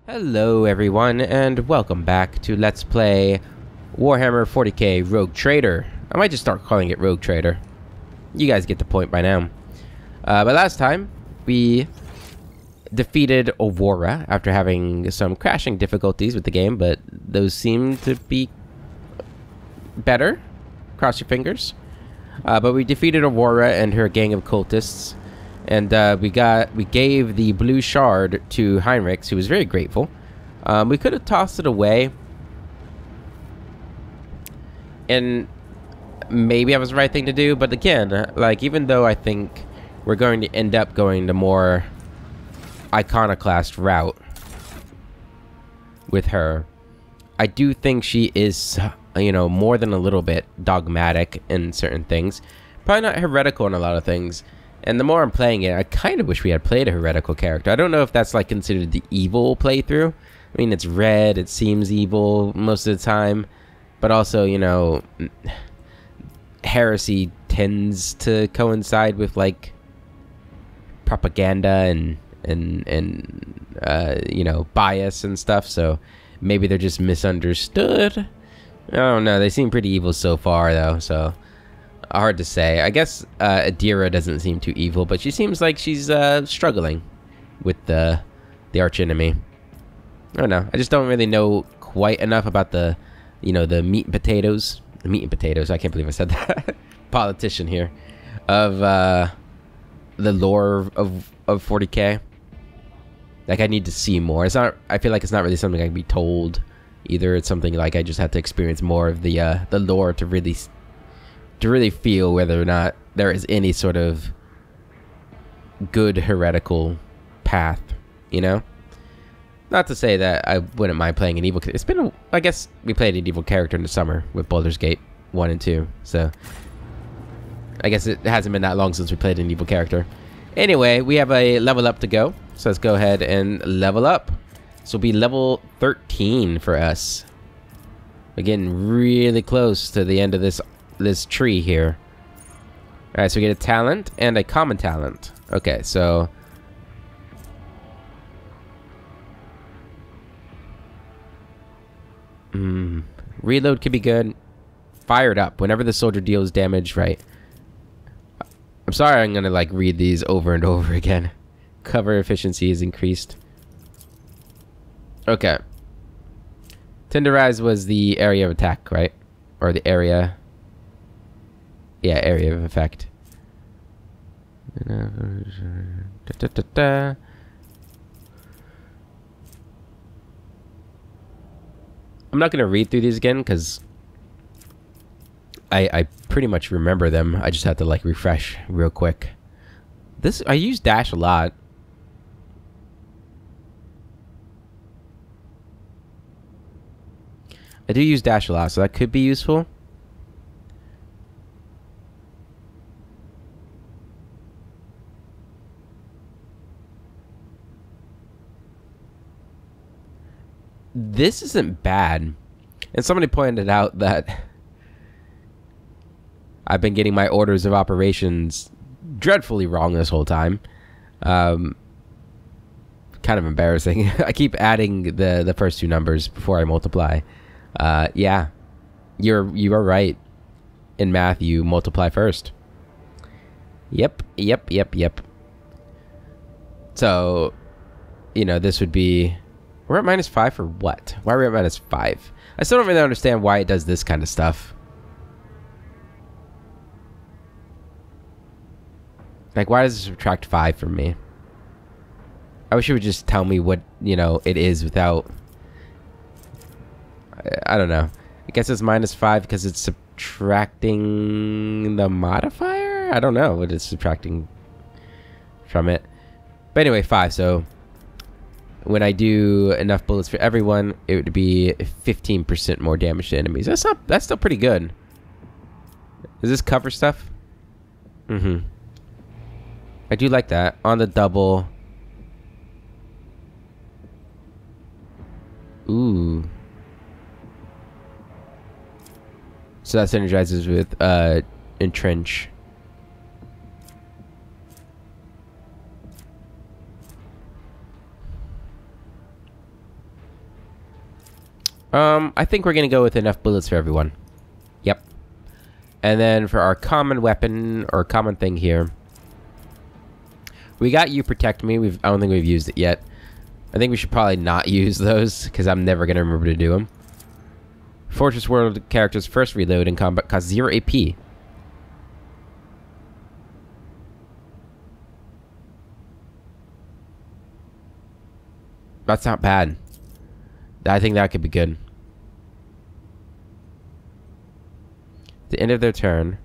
Hello everyone, and welcome back to Let's Play Warhammer 40k Rogue Trader. I might just start calling it Rogue Trader. You guys get the point by now. But last time, we defeated Aurora after having some crashing difficulties with the game, but those seem to be better. Cross your fingers. But we defeated Aurora and her gang of cultists. And we gave the blue shard to Heinrichs, who was very grateful. We could have tossed it away, and maybe that was the right thing to do. But again, like, even though I think we're going to end up going the more iconoclast route with her, I do think she is, you know, more than a little bit dogmatic in certain things. Probably not heretical in a lot of things. And the more I'm playing it, I kind of wish we had played a heretical character. I don't know if that's like considered the evil playthrough. I mean, it's red, it seems evil most of the time, but also, you know, heresy tends to coincide with like propaganda and you know, bias and stuff. So maybe they're just misunderstood. I don't know. They seem pretty evil so far, though. So. Hard to say. I guess Adira doesn't seem too evil, but she seems like she's struggling with the archenemy. I don't know. I just don't really know quite enough about the, you know, the meat and potatoes. The meat and potatoes. I can't believe I said that. Politician here. Of the lore of 40k. Like, I need to see more. It's not. I feel like it's not really something I can be told either. It's something like I just have to experience more of the lore to really feel whether or not there is any sort of good heretical path, you know? Not to say that I wouldn't mind playing an evil. It's been, I guess we played an evil character in the summer with Baldur's Gate 1 and 2, so I guess it hasn't been that long since we played an evil character. Anyway, we have a level up to go, so let's go ahead and level up. This will be level 13 for us. We're getting really close to the end of this tree here. Alright, so we get a talent and a common talent. Okay, so reload could be good. Fired up whenever the soldier deals damage, right? I'm sorry, I'm gonna like read these over and over again. Cover efficiency is increased. Okay. Tenderize was the area of attack, right? Or the area. Yeah, area of effect. I'm not going to read through these again because I pretty much remember them. I just have to like refresh real quick. I use dash a lot. I do use dash a lot, so that could be useful. This isn't bad. And somebody pointed out that I've been getting my orders of operations dreadfully wrong this whole time. Kind of embarrassing. I keep adding the first two numbers before I multiply. Yeah, you are right. In math, you multiply first. Yep. So, you know, this would be... We're at -5 for what? Why are we at -5? I still don't really understand why it does this kind of stuff. Like, why does it subtract 5 from me? I wish it would just tell me what, you know, it is without... I don't know. I guess it's -5 because it's subtracting the modifier? I don't know what it's subtracting from it. But anyway, 5, so... When I do enough bullets for everyone, it would be 15% more damage to enemies. That's still pretty good. Does this cover stuff? I do like that. On the double. Ooh. So that synergizes with entrench. I think we're gonna go with enough bullets for everyone. Yep. And then for our common weapon, or common thing here, we got You Protect Me. I don't think we've used it yet. I think we should probably not use those, because I'm never gonna remember to do them. Fortress World characters first reload in combat cost 0 AP. That's not bad. I think that could be good. At the end of their turn,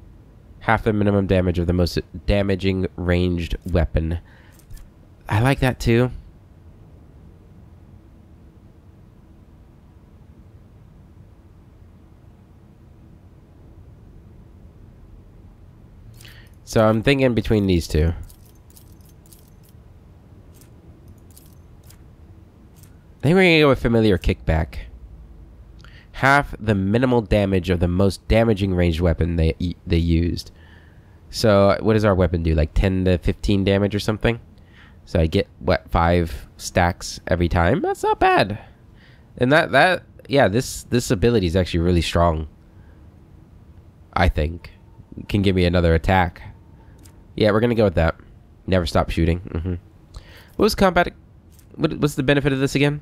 half the minimum damage of the most damaging ranged weapon. I like that too. So I'm thinking between these two. I think we're gonna go with Familiar Kickback. Half the minimal damage of the most damaging ranged weapon they used. So what does our weapon do? Like 10 to 15 damage or something? So I get, what, 5 stacks every time? That's not bad. And yeah, this ability is actually really strong. I think. Can give me another attack. Yeah, we're gonna go with that. Never stop shooting. What was combat? What's the benefit of this again?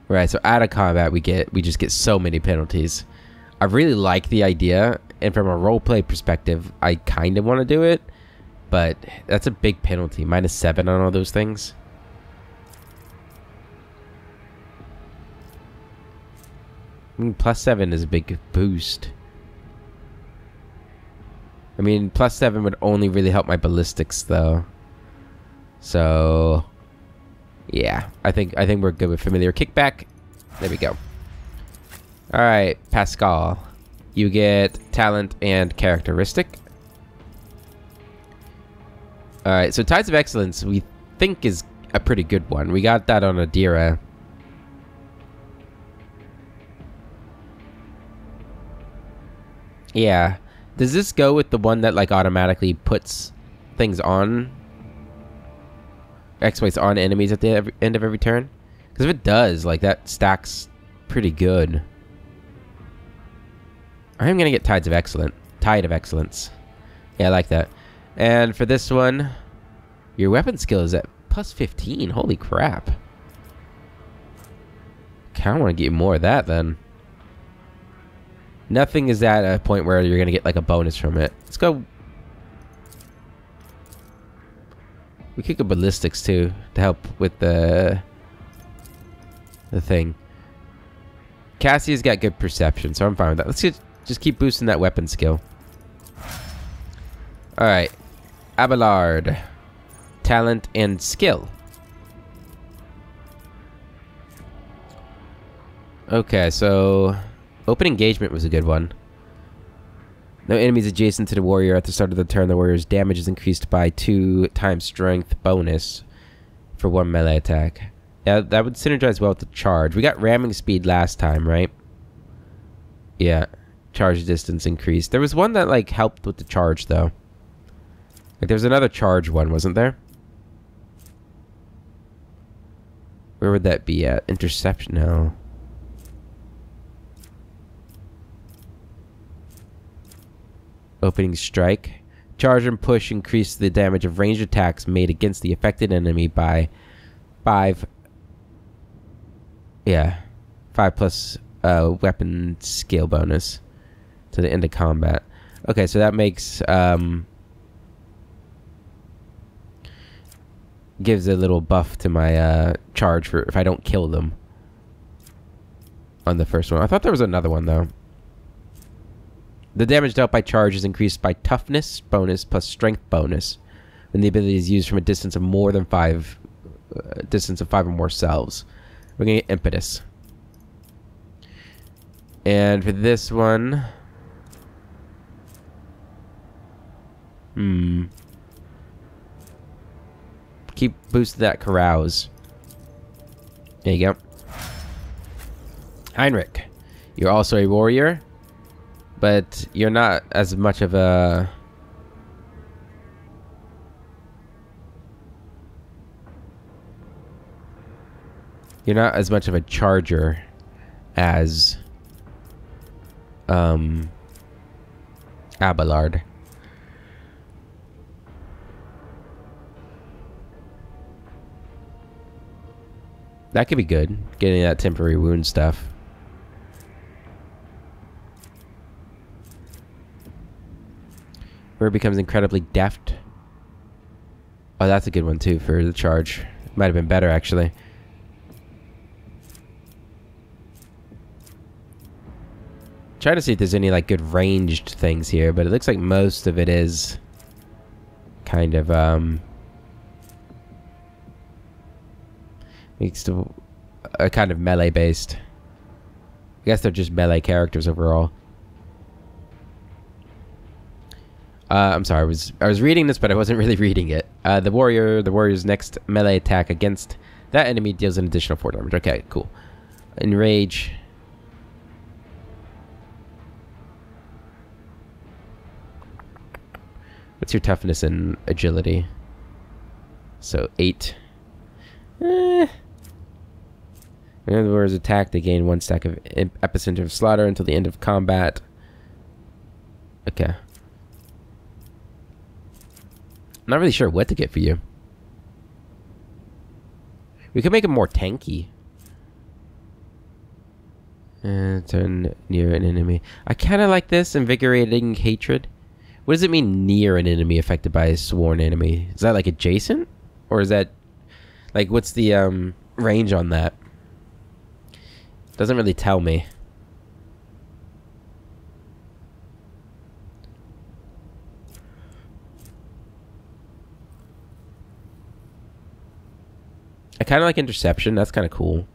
Right, so out of combat we just get so many penalties. I really like the idea, and from a roleplay perspective, I kind of want to do it, but that's a big penalty. -7 on all those things. I mean, +7 is a big boost. I mean, +7 would only really help my ballistics, though. So, yeah, I think we're good with Familiar Kickback. There we go. All right, Pascal, you get talent and characteristic. All right, so Tides of Excellence we think is a pretty good one. We got that on Adira. Yeah. Does this go with the one that like automatically puts things on? Exploits on enemies at the end of every turn? Because if it does, like that stacks pretty good. I'm gonna get Tide of Excellence. Yeah, I like that. And for this one, your weapon skill is at +15. Holy crap. Kinda wanna get more of that then. Nothing is at a point where you're gonna get like a bonus from it. Let's go. We could go ballistics too to help with the thing. Cassie's got good perception, so I'm fine with that. Let's just keep boosting that weapon skill. All right, Abelard, talent and skill. Okay, so open engagement was a good one. No enemies adjacent to the warrior at the start of the turn. The warrior's damage is increased by 2 times strength bonus for 1 melee attack. Yeah, that would synergize well with the charge. We got ramming speed last time, right? Yeah, charge distance increased. There was one that like helped with the charge though. Like there was another charge one, wasn't there? Where would that be at? Interception? No. Opening strike. Charge and push increase the damage of ranged attacks made against the affected enemy by 5. Yeah. 5 plus weapon skill bonus to the end of combat. Okay, so that makes gives a little buff to my charge for if I don't kill them on the first one. I thought there was another one though. The damage dealt by charge is increased by toughness bonus plus strength bonus when the ability is used from a distance of more than 5 or more cells. We're gonna get impetus. And for this one, keep boosting that carouse. There you go. Heinrich, you're also a warrior, but you're not as much of a... You're not as much of a charger as Abelard. That could be good, getting that temporary wound stuff. Where it becomes incredibly deft. Oh, that's a good one too for the charge. Might have been better actually. Trying to see if there's any like good ranged things here, but it looks like most of it is kind of kind of melee based. I guess they're just melee characters overall. I'm sorry, I was reading this, but I wasn't really reading it. The warrior's next melee attack against that enemy deals an additional 4 damage. Okay, cool. Enrage. What's your toughness and agility? So 8. Whenever the warrior is attacked, they gain 1 stack of epicenter of slaughter until the end of combat. Okay. I'm not really sure what to get for you. We could make him more tanky. Turn near an enemy. I kind of like this. Invigorating hatred. What does it mean near an enemy affected by a sworn enemy? Is that like adjacent? Or is that... like, what's the range on that? Doesn't really tell me. I kind of like interception. That's kind of cool.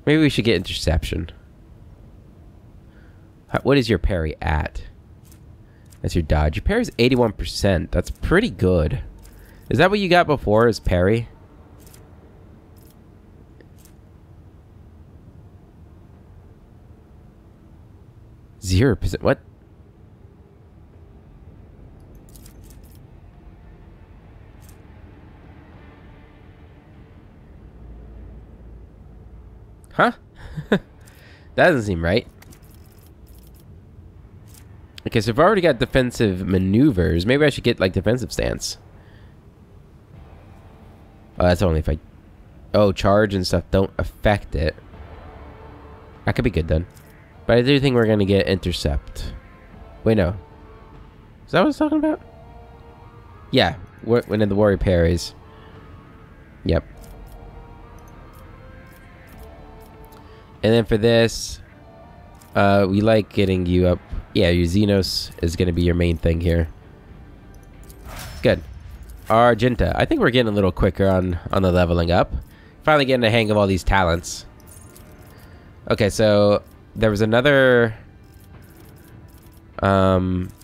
Maybe we should get interception. What is your parry at? That's your dodge. Your parry is 81%. That's pretty good. Is that what you got before as parry? %. What? Huh? That doesn't seem right. Okay, so if I already got defensive maneuvers, maybe I should get like defensive stance. Oh, that's only if I... oh, charge and stuff don't affect it. That could be good then. But I do think we're going to get intercept. Wait, no. Is that what I was talking about? Yeah, when the warrior parries. Yep. And then for this, we like getting you up. Yeah, your Xenos is going to be your main thing here. Good. Argenta. I think we're getting a little quicker on the leveling up. Finally getting the hang of all these talents. Okay, so there was another... another,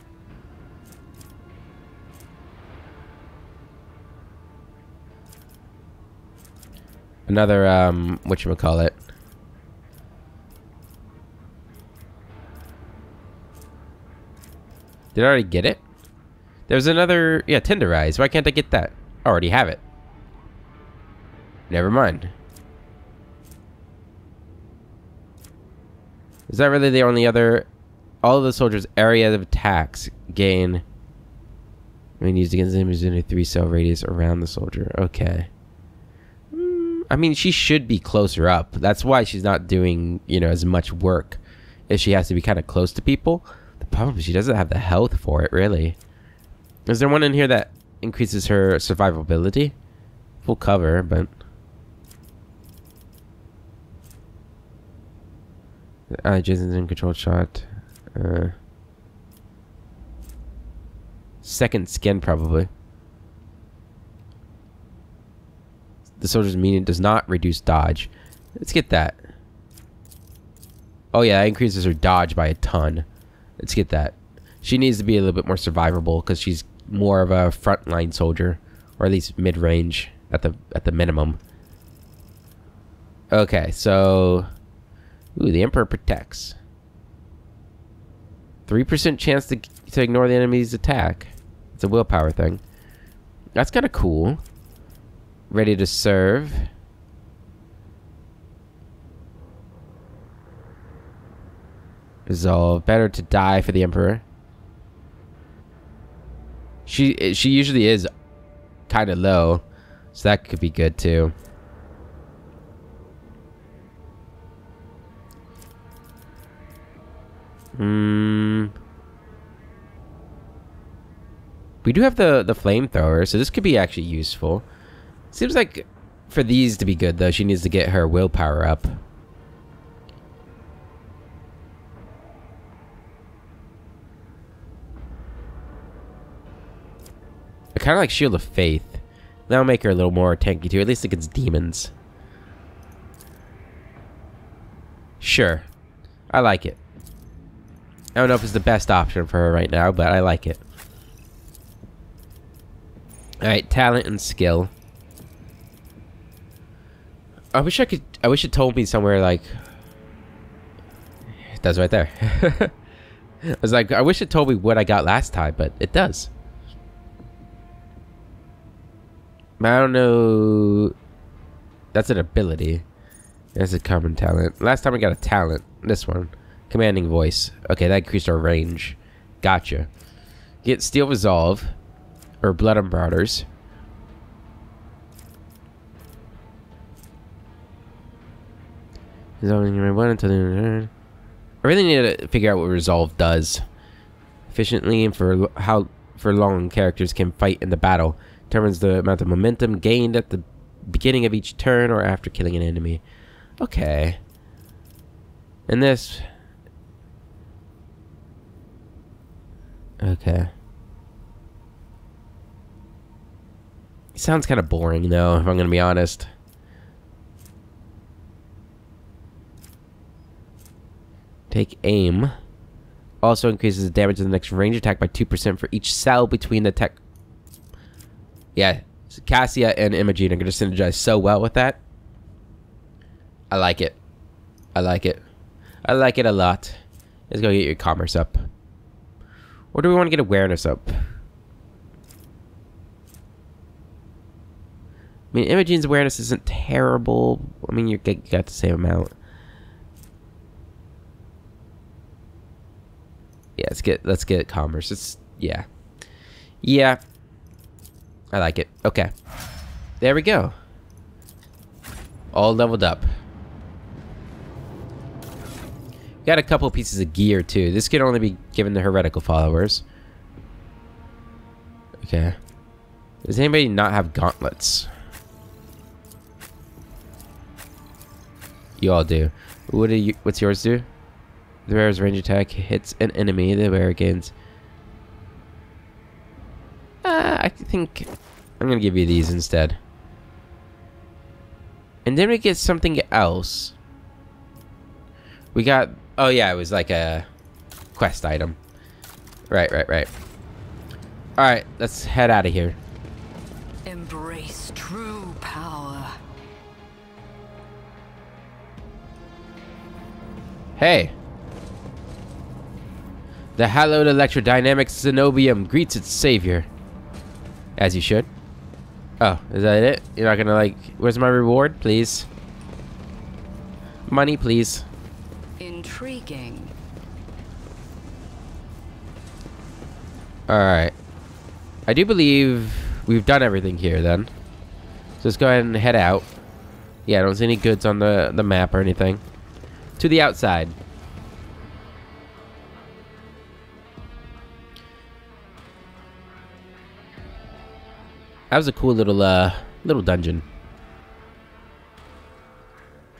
whatchamacallit. Did I already get it? There's another... yeah, tenderize. Why can't I get that? I already have it. Never mind. Is that really the only other... all of the soldiers' area of attacks gain... when used against enemies in a 3-cell radius around the soldier. Okay. I mean, she should be closer up. That's why she's not doing, you know, as much work. If she has to be kind of close to people. The problem is she doesn't have the health for it, really. Is there one in here that increases her survivability? Full cover, but... Jason's in controlled shot. Second skin, probably. The soldier's meaning does not reduce dodge. Let's get that. Oh yeah, that increases her dodge by a ton. Let's get that. She needs to be a little bit more survivable because she's more of a frontline soldier, or at least mid-range at the minimum. Okay, so ooh, the Emperor protects. 3% chance to ignore the enemy's attack. It's a willpower thing. That's kind of cool. Ready to serve. Resolve. Better to die for the Emperor. She usually is kind of low, so that could be good too. We do have the flamethrower, so this could be actually useful. Seems like for these to be good though, she needs to get her willpower up. I kind of like Shield of Faith. That'll make her a little more tanky too, at least against demons. Sure. I like it. I don't know if it's the best option for her right now, but I like it. Alright, talent and skill. I wish it told me somewhere like... It does right there. I was like, I wish it told me what I got last time, but it does. I don't know... That's an ability. That's a common talent. Last time I got a talent. This one. Commanding voice. Okay, that increased our range. Gotcha. Get Steel Resolve. Or Blood and Marauders. I really need to figure out what Resolve does. Efficiently and for how long characters can fight in the battle. Determines the amount of momentum gained at the beginning of each turn or after killing an enemy. Okay. And this... Okay. It sounds kind of boring, though, if I'm going to be honest. Take aim. Also increases the damage of the next range attack by 2% for each cell between the tech. Yeah, so Cassia and Imogene are going to synergize so well with that. I like it. I like it. I like it a lot. Let's go get your commerce up. Or do we want to get awareness up? I mean, Imogene's awareness isn't terrible. I mean, you got the same amount. Yeah, let's get commerce. It's yeah. I like it. Okay. There we go. All leveled up. Got a couple pieces of gear too. This can only be given to heretical followers. Okay. Does anybody not have gauntlets? You all do. What's yours do? The wearer's range attack hits an enemy. The wearer gains. I think I'm gonna give you these instead. And then we get something else. We got. Oh yeah, it was like a quest item. Right. Alright, let's head out of here. Embrace true power. Hey. The hallowed electrodynamic Zenobium greets its savior. As you should. Oh, is that it? You're not gonna like... Where's my reward, please? Money, please. Intriguing. Alright. I do believe we've done everything here then. So let's go ahead and head out. Yeah, I don't see any goods on the map or anything. To the outside. That was a cool little dungeon.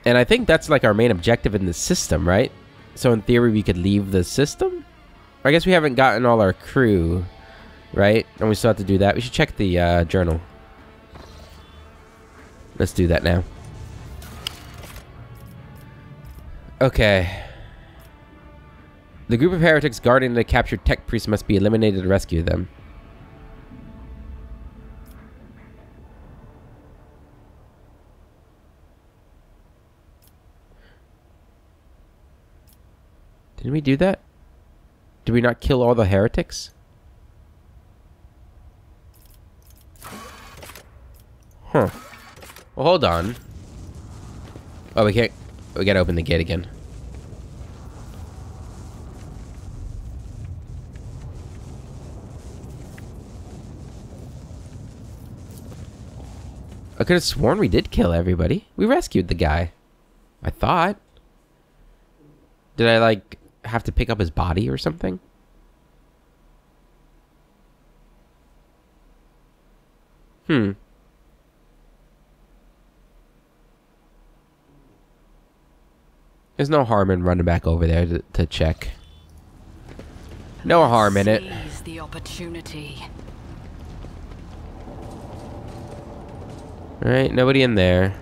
And I think that's like our main objective in the system, right? So in theory we could leave the system? I guess we haven't gotten all our crew, right? And we still have to do that. We should check the journal. Let's do that now. Okay. The group of heretics guarding the captured tech priest must be eliminated to rescue them. Didn't we do that? Did we not kill all the heretics? Huh. Well, hold on. Oh, we can't... We gotta open the gate again. I could have sworn we did kill everybody. We rescued the guy. I thought. Did I, like, have to pick up his body or something? Hmm. There's no harm in running back over there to check. No harm in it. Seize the opportunity. Alright, nobody in there.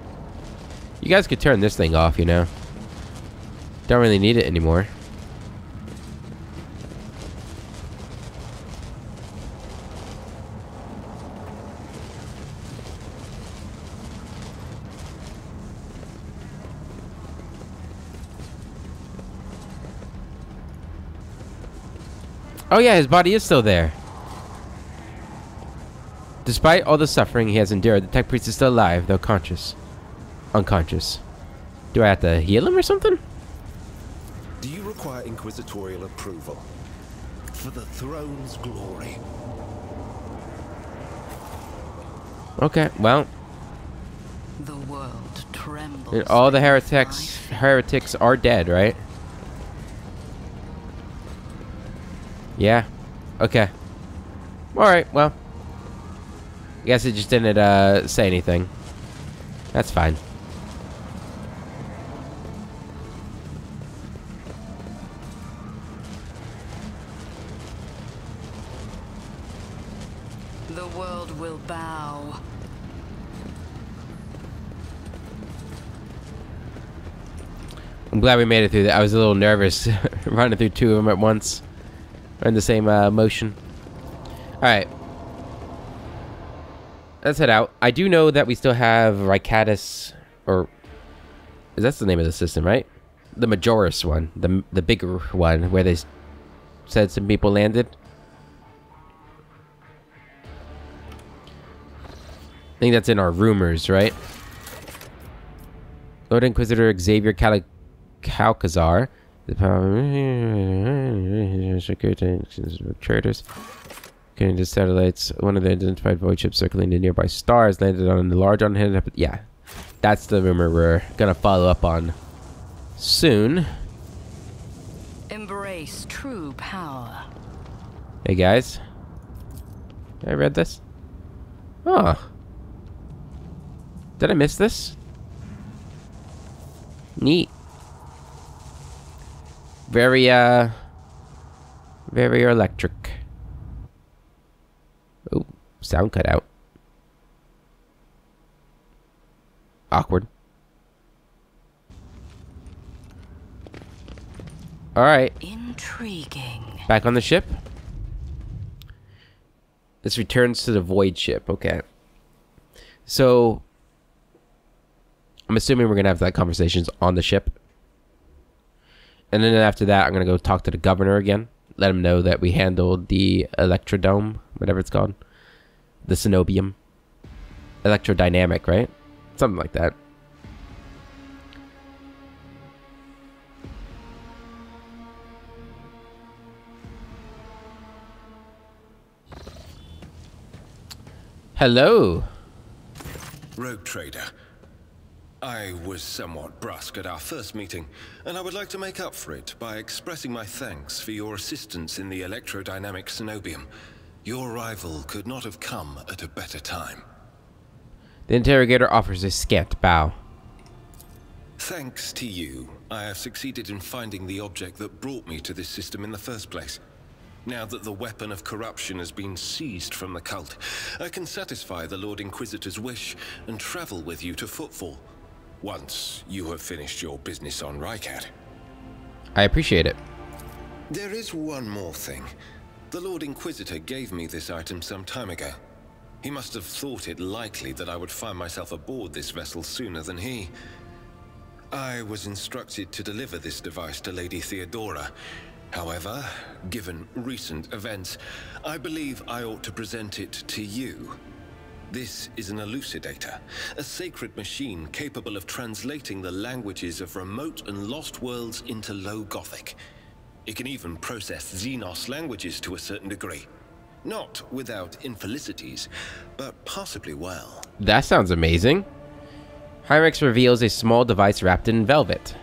You guys could turn this thing off, you know. Don't really need it anymore. Oh yeah, his body is still there. Despite all the suffering he has endured, the tech priest is still alive, though unconscious. Do I have to heal him or something? Do you require inquisitorial approval? For the throne's glory. Okay, well. The world trembles. And all the heretics are dead, right? Yeah. Okay. Alright, well. I guess it just didn't say anything. That's fine. The world will bow. I'm glad we made it through that. I was a little nervous running through two of them at once. In the same motion. Alright. Let's head out. I do know that we still have Ricatus, or that's the name of the system, right? The Majoris one, the bigger one, where they said some people landed. I think that's in our rumors, right? Lord Inquisitor Xavier Calcazar. The power traders. Getting to satellites. One of the identified void ships circling the nearby stars landed on the large unhidden. Yeah, that's the rumor we're gonna follow up on soon. Embrace true power. Hey guys, I read this. Oh, did I miss this? Neat. Very electric. Oh, sound cut out. Awkward. Alright. Intriguing. Back on the ship. This returns to the void ship. Okay. So, I'm assuming we're going to have that conversations on the ship. And then after that, I'm going to go talk to the governor again. Let him know that we handled the Electrodome, whatever it's called. The Cenobium. Electrodynamic, right? Something like that. Hello. Rogue Trader. I was somewhat brusque at our first meeting, and I would like to make up for it by expressing my thanks for your assistance in the electrodynamic Cenobium. Your arrival could not have come at a better time. The interrogator offers a scant bow. Thanks to you, I have succeeded in finding the object that brought me to this system in the first place. Now that the weapon of corruption has been seized from the cult, I can satisfy the Lord Inquisitor's wish and travel with you to Footfall. Once you have finished your business on Rycat. I appreciate it. There is one more thing. The Lord Inquisitor gave me this item some time ago. He must have thought it likely that I would find myself aboard this vessel sooner than he. I was instructed to deliver this device to Lady Theodora. However, given recent events, I believe I ought to present it to you. This is an elucidator, a sacred machine capable of translating the languages of remote and lost worlds into Low Gothic. It can even process Xenos languages to a certain degree. Not without infelicities, but possibly well. That sounds amazing. Hyrix reveals a small device wrapped in velvet.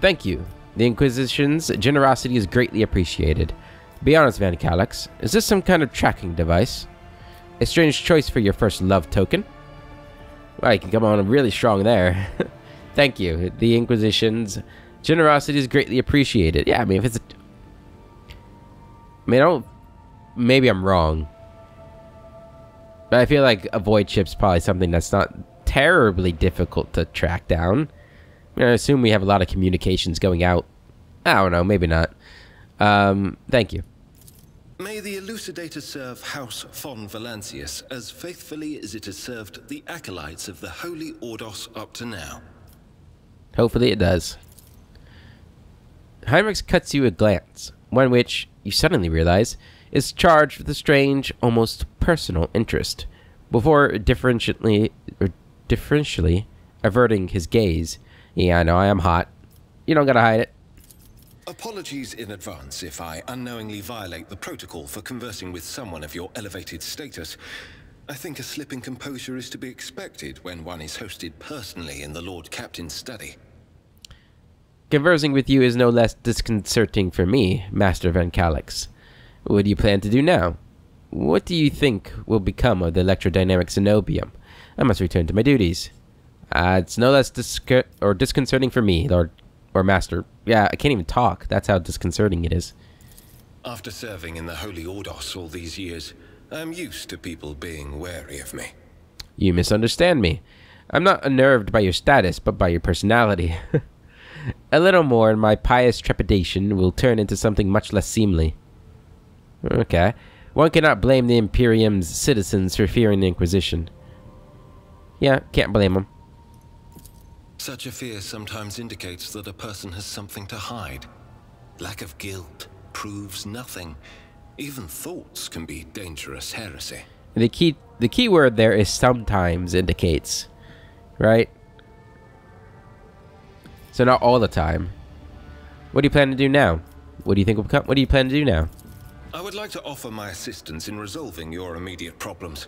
Thank you. The Inquisition's generosity is greatly appreciated. Be honest, Van Calix, is this some kind of tracking device? A strange choice for your first love token. Well, you can come on really strong there. Thank you. The Inquisition's generosity is greatly appreciated. Yeah, I mean, if it's I don't... Maybe I'm wrong. But I feel like a void chip's probably something that's not terribly difficult to track down. I assume we have a lot of communications going out. I don't know, maybe not. Thank you. May the elucidator serve House von Valancius as faithfully as it has served the acolytes of the Holy Ordos up to now. Hopefully it does. Heinrichs cuts you a glance, one which, you suddenly realize, is charged with a strange, almost personal interest, before differentially averting his gaze. Yeah, I know, I am hot. You don't gotta hide it. Apologies in advance if I unknowingly violate the protocol for conversing with someone of your elevated status. I think a slip in composure is to be expected when one is hosted personally in the Lord Captain's study. Conversing with you is no less disconcerting for me, Master Van Calix. What do you plan to do now? What do you think will become of the electrodynamic Zenobium? I must return to my duties. It's no less disconcerting for me, Lord or Master. Yeah, I can't even talk. That's how disconcerting it is. After serving in the Holy Ordos all these years, I'm used to people being wary of me. You misunderstand me. I'm not unnerved by your status, but by your personality. A little more and my pious trepidation will turn into something much less seemly. Okay. One cannot blame the Imperium's citizens for fearing the Inquisition. Yeah, can't blame them. Such a fear sometimes indicates that a person has something to hide. Lack of guilt proves nothing. Even thoughts can be dangerous heresy. The key word there is sometimes indicates, right? So not all the time. What do you plan to do now? What do you think will become? What do you plan to do now? I would like to offer my assistance in resolving your immediate problems.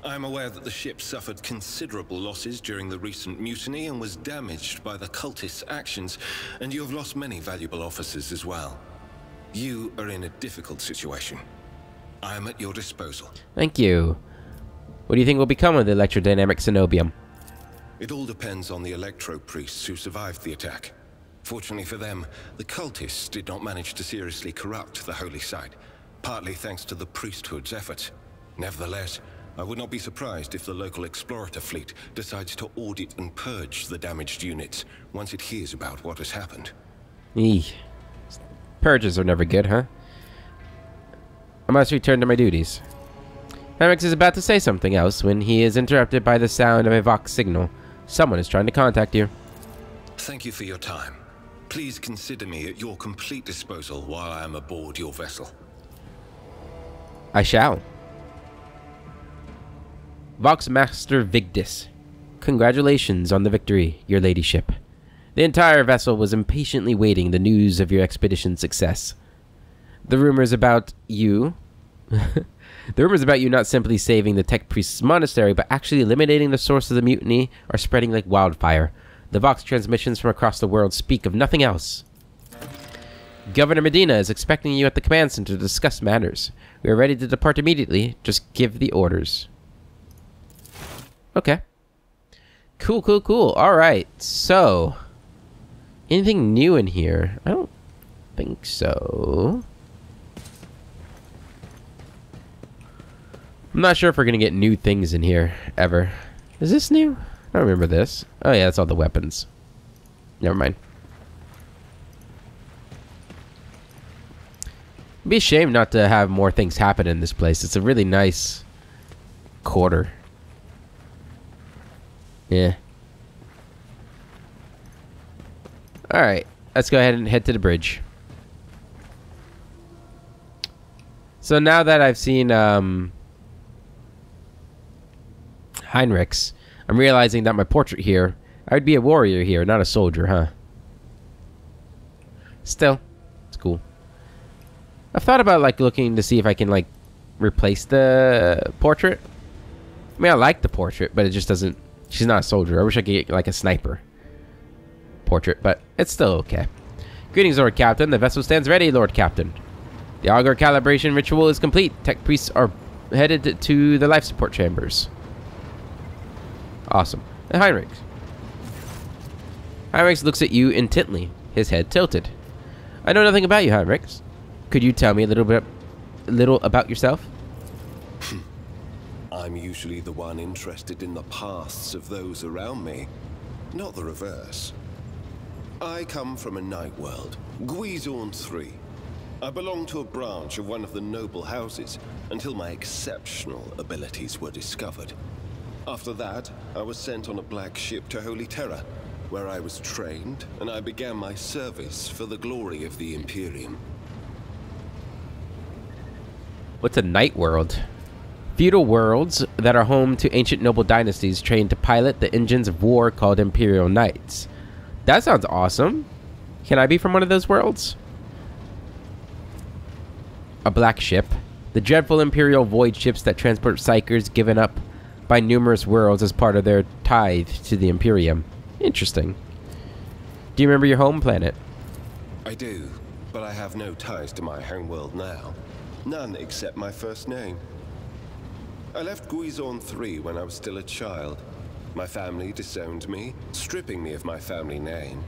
I am aware that the ship suffered considerable losses during the recent mutiny and was damaged by the cultists' actions, and you have lost many valuable officers as well. You are in a difficult situation. I am at your disposal. Thank you. What do you think will become of the electrodynamic Zenobium? It all depends on the electro-priests who survived the attack. Fortunately for them, the cultists did not manage to seriously corrupt the holy site, partly thanks to the priesthood's efforts. Nevertheless, I would not be surprised if the local explorator fleet decides to audit and purge the damaged units once it hears about what has happened. Eeh. Purges are never good, huh? I must return to my duties. Hemix is about to say something else when he is interrupted by the sound of a Vox signal. Someone is trying to contact you. Thank you for your time. Please consider me at your complete disposal while I am aboard your vessel. I shall. Vox Master Vigdis. Congratulations on the victory, your ladyship. The entire vessel was impatiently waiting the news of your expedition's success. The rumors about you... The rumors about you not simply saving the Tech Priest's monastery, but actually eliminating the source of the mutiny are spreading like wildfire. The Vox transmissions from across the world speak of nothing else. Governor Medina is expecting you at the command center to discuss matters. We are ready to depart immediately. Just give the orders. Okay. Cool, cool, cool. Alright, so... anything new in here? I don't think so. I'm not sure if we're going to get new things in here, ever. Is this new? I don't remember this. Oh yeah, that's all the weapons. Never mind. It'd be a shame not to have more things happen in this place. It's a really nice quarter. Yeah. Alright, let's go ahead and head to the bridge. So now that I've seen Heinrichs, I'm realizing that my portrait here, I would be a warrior here, not a soldier, huh? Still, it's cool. I've thought about like looking to see if I can like replace the portrait. I mean, I like the portrait, but it just doesn't. She's not a soldier. I wish I could get like a sniper portrait, but it's still okay. Greetings, Lord Captain. The vessel stands ready, Lord Captain. The auger calibration ritual is complete. Tech priests are headed to the life support chambers. Awesome. And Heinrichs. Heinrichs looks at you intently, his head tilted. I know nothing about you, Heinrichs. Could you tell me a little about yourself? I'm usually the one interested in the pasts of those around me, not the reverse. I come from a night world, Guizorn 3. I belong to a branch of one of the noble houses until my exceptional abilities were discovered. After that, I was sent on a black ship to Holy Terra, where I was trained, and I began my service for the glory of the Imperium. What's a night world? Feudal worlds that are home to ancient noble dynasties trained to pilot the engines of war called Imperial Knights. That sounds awesome. Can I be from one of those worlds? A black ship. The dreadful Imperial void ships that transport psychers given up by numerous worlds as part of their tithe to the Imperium. Interesting. Do you remember your home planet? I do, but I have no ties to my homeworld now. None except my first name. I left Guizorn 3 when I was still a child. My family disowned me, stripping me of my family name.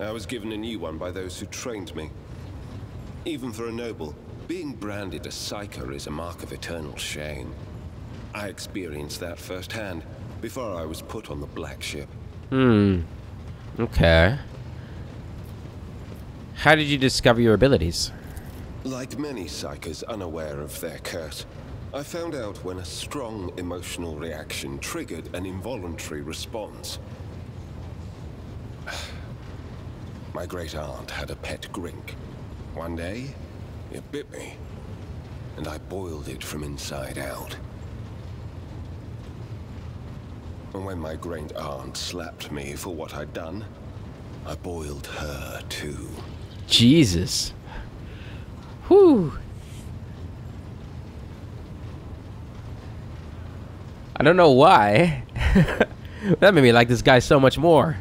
I was given a new one by those who trained me. Even for a noble, being branded a psyker is a mark of eternal shame. I experienced that firsthand before I was put on the black ship. Okay. How did you discover your abilities? Like many psychers unaware of their curse, I found out when a strong emotional reaction triggered an involuntary response. My great aunt had a pet grink. One day, it bit me, and I boiled it from inside out. And when my great aunt slapped me for what I'd done, I boiled her too. Jesus. Whew. I don't know why. That made me like this guy so much more.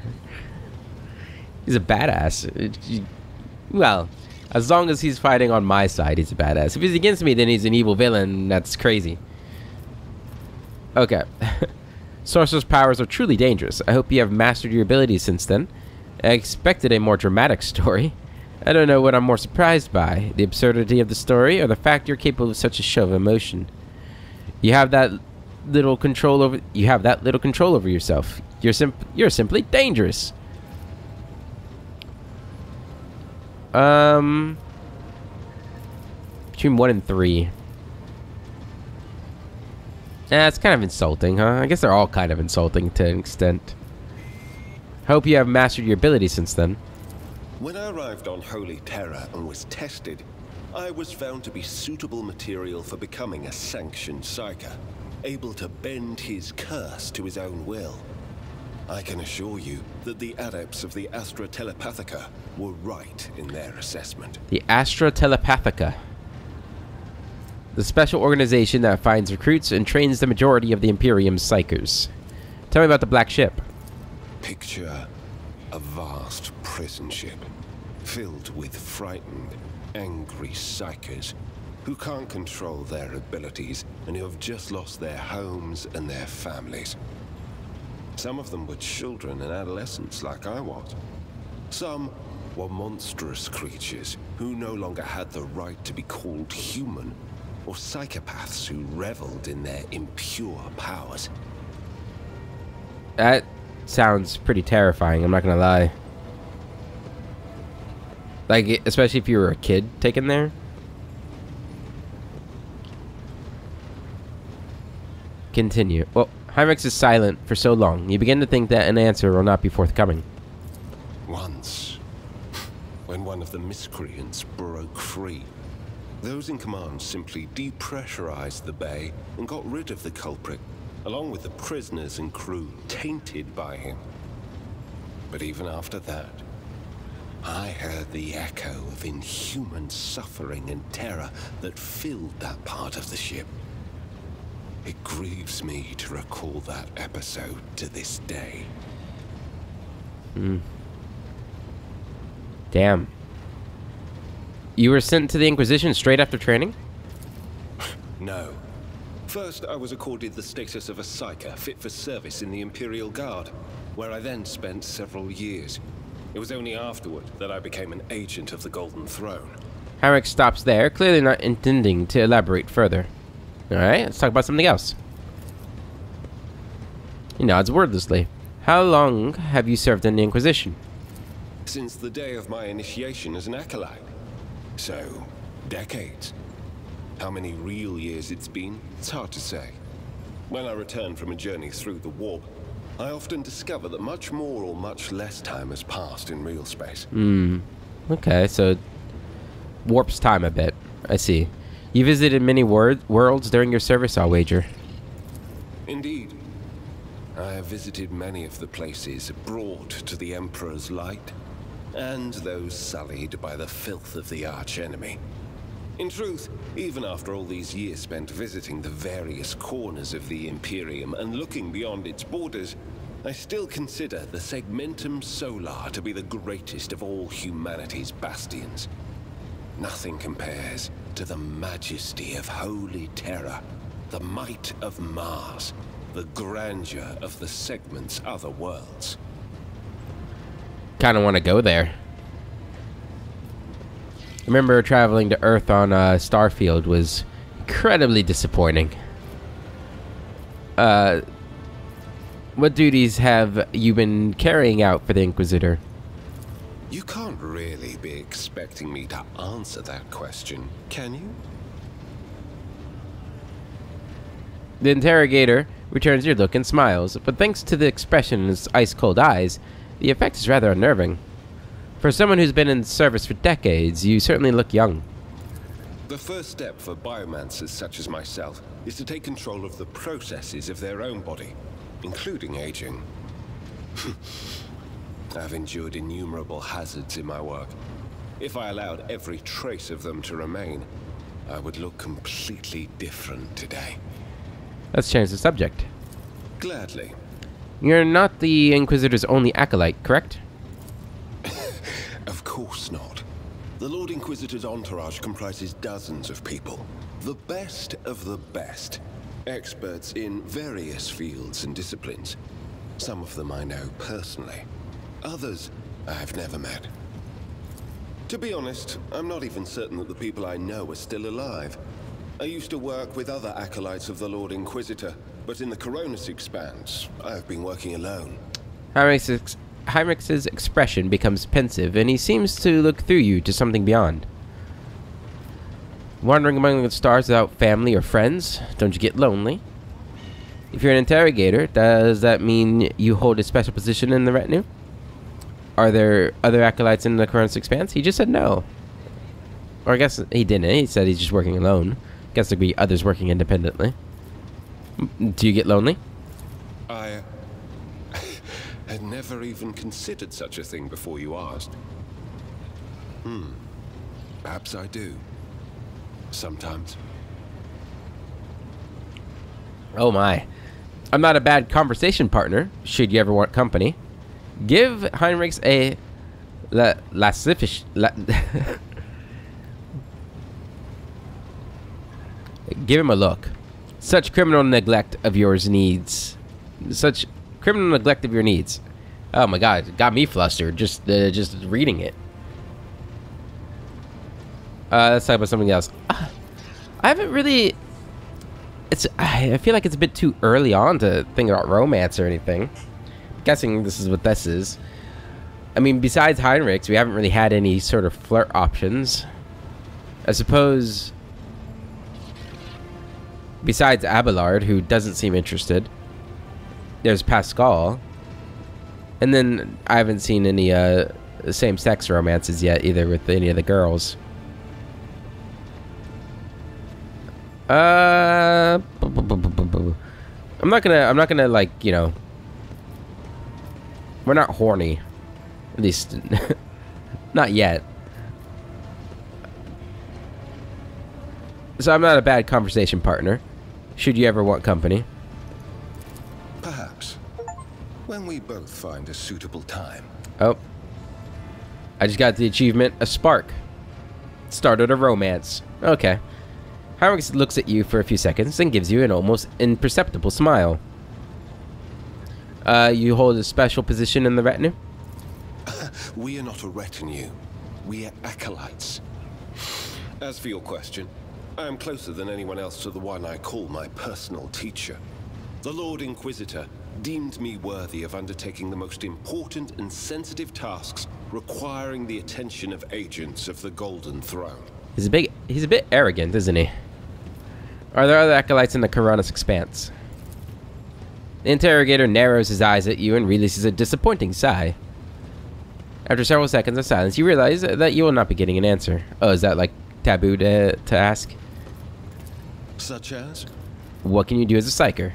He's a badass. Well, as long as he's fighting on my side, he's a badass. If he's against me, then he's an evil villain. That's crazy. Okay. Sorcerer's powers are truly dangerous. I hope you have mastered your abilities since then. I expected a more dramatic story. I don't know what I'm more surprised by. The absurdity of the story or the fact you're capable of such a show of emotion. You have that little control over yourself. You're simply dangerous. Between 1 and 3. It's kind of insulting, huh? I guess they're all kind of insulting to an extent. Hope you have mastered your abilities since then. When I arrived on Holy Terra and was tested, I was found to be suitable material for becoming a sanctioned psyker, able to bend his curse to his own will. I can assure you that the adepts of the Astra Telepathica were right in their assessment. The Astra Telepathica. The special organization that finds, recruits, and trains the majority of the Imperium's psychers. Tell me about the black ship. Picture a vast prison ship filled with frightened, angry psychers who can't control their abilities and who have just lost their homes and their families. Some of them were children and adolescents like I was. Some were monstrous creatures who no longer had the right to be called human, or psychopaths who reveled in their impure powers. That sounds pretty terrifying, I'm not gonna lie. Like, especially if you were a kid taken there. Continue. Well, Heinrichs is silent for so long, you begin to think that an answer will not be forthcoming. Once, when one of the miscreants broke free, Those in command simply depressurized the bay and got rid of the culprit, along with the prisoners and crew tainted by him. But even after that, I heard the echo of inhuman suffering and terror that filled that part of the ship. It grieves me to recall that episode to this day. Damn. You were sent to the Inquisition straight after training? No. First, I was accorded the status of a psyker fit for service in the Imperial Guard, where I then spent several years. It was only afterward that I became an agent of the Golden Throne. Heinrich stops there, clearly not intending to elaborate further. Alright, let's talk about something else. He nods wordlessly. How long have you served in the Inquisition? Since the day of my initiation as an acolyte. So, decades. How many real years it's been, it's hard to say. When I return from a journey through the warp, I often discover that much more or much less time has passed in real space. Okay, so warps time a bit. I see. You visited many worlds during your service, I'll wager. Indeed. I have visited many of the places brought to the Emperor's light, and those sullied by the filth of the archenemy. In truth, even after all these years spent visiting the various corners of the Imperium and looking beyond its borders, I still consider the Segmentum Solar to be the greatest of all humanity's bastions. Nothing compares to the majesty of Holy Terror, the might of Mars, the grandeur of the Segment's other worlds. Kind of want to go there. I remember traveling to Earth on Starfield was incredibly disappointing. What duties have you been carrying out for the Inquisitor? You can't really be expecting me to answer that question, can you? The interrogator returns your look and smiles, but thanks to the expression in his ice-cold eyes, the effect is rather unnerving. For someone who's been in service for decades, you certainly look young. The first step for biomancers such as myself is to take control of the processes of their own body, including aging. I've endured innumerable hazards in my work. If I allowed every trace of them to remain, I would look completely different today. Let's change the subject. Gladly. You're not the Inquisitor's only acolyte, correct? Of course not. The Lord Inquisitor's entourage comprises dozens of people. The best of the best. Experts in various fields and disciplines. Some of them I know personally. Others I have never met. To be honest, I'm not even certain that the people I know are still alive. I used to work with other acolytes of the Lord Inquisitor, but in the Coronis Expanse, I've been working alone. Heinrich's expression becomes pensive, and he seems to look through you to something beyond. Wandering among the stars without family or friends, don't you get lonely? If you're an interrogator, does that mean you hold a special position in the retinue? Are there other acolytes in the Coronis Expanse? He just said no. Or I guess he didn't. He said he's just working alone. Guess there'd be others working independently. Do you get lonely? I had never even considered such a thing before you asked. Perhaps I do. Sometimes. Oh my. I'm not a bad conversation partner, should you ever want company. Give Heinrichs a lascivious... Give him a look. Such criminal neglect of yours needs... Such criminal neglect of your needs. Oh my god, it got me flustered just reading it. Let's talk about something else. I haven't really... I feel like it's a bit too early on to think about romance or anything. I'm guessing this is what this is. I mean, besides Heinrichs, we haven't really had any sort of flirt options. I suppose... Besides Abelard, who doesn't seem interested, there's Pascal. And then I haven't seen any same-sex romances yet, either with any of the girls. I'm not gonna like, you know, we're not horny, at least not yet. So I'm not a bad conversation partner, should you ever want company. Perhaps. When we both find a suitable time. Oh. I just got the achievement, a spark. Started a romance. Okay. Hyrix looks at you for a few seconds and gives you an almost imperceptible smile. You hold a special position in the retinue? We are not a retinue. We are acolytes. As for your question, I am closer than anyone else to the one I call my personal teacher. The Lord Inquisitor deemed me worthy of undertaking the most important and sensitive tasks requiring the attention of agents of the Golden Throne. He's a bit arrogant, isn't he? Are there other acolytes in the Coronis Expanse? The interrogator narrows his eyes at you and releases a disappointing sigh. After several seconds of silence, you realize that you will not be getting an answer. Oh, is that like taboo to ask? Such as? What can you do as a psyker?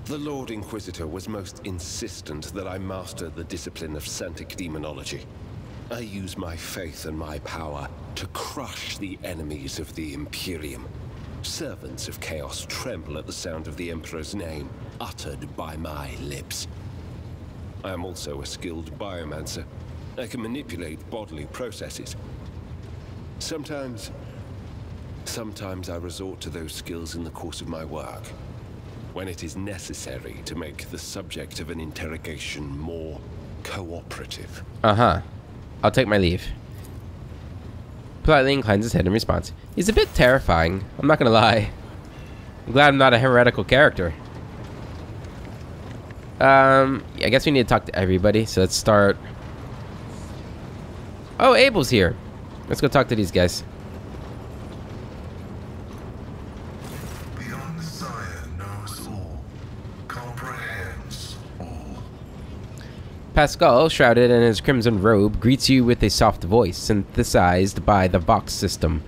The Lord Inquisitor was most insistent that I master the discipline of Santic Demonology. I use my faith and my power to crush the enemies of the Imperium. Servants of Chaos tremble at the sound of the Emperor's name, uttered by my lips. I am also a skilled biomancer. I can manipulate bodily processes. Sometimes I resort to those skills in the course of my work, when it is necessary to make the subject of an interrogation more cooperative. Uh-huh. I'll take my leave. Politely inclines his head in response. He's a bit terrifying, I'm not gonna lie. I'm glad I'm not a heretical character. I guess we need to talk to everybody, so let's start. Oh, Abel's here. Let's go talk to these guys. The Omnissiah knows all, comprehends all. Pascal, shrouded in his crimson robe, greets you with a soft voice, synthesized by the Vox system.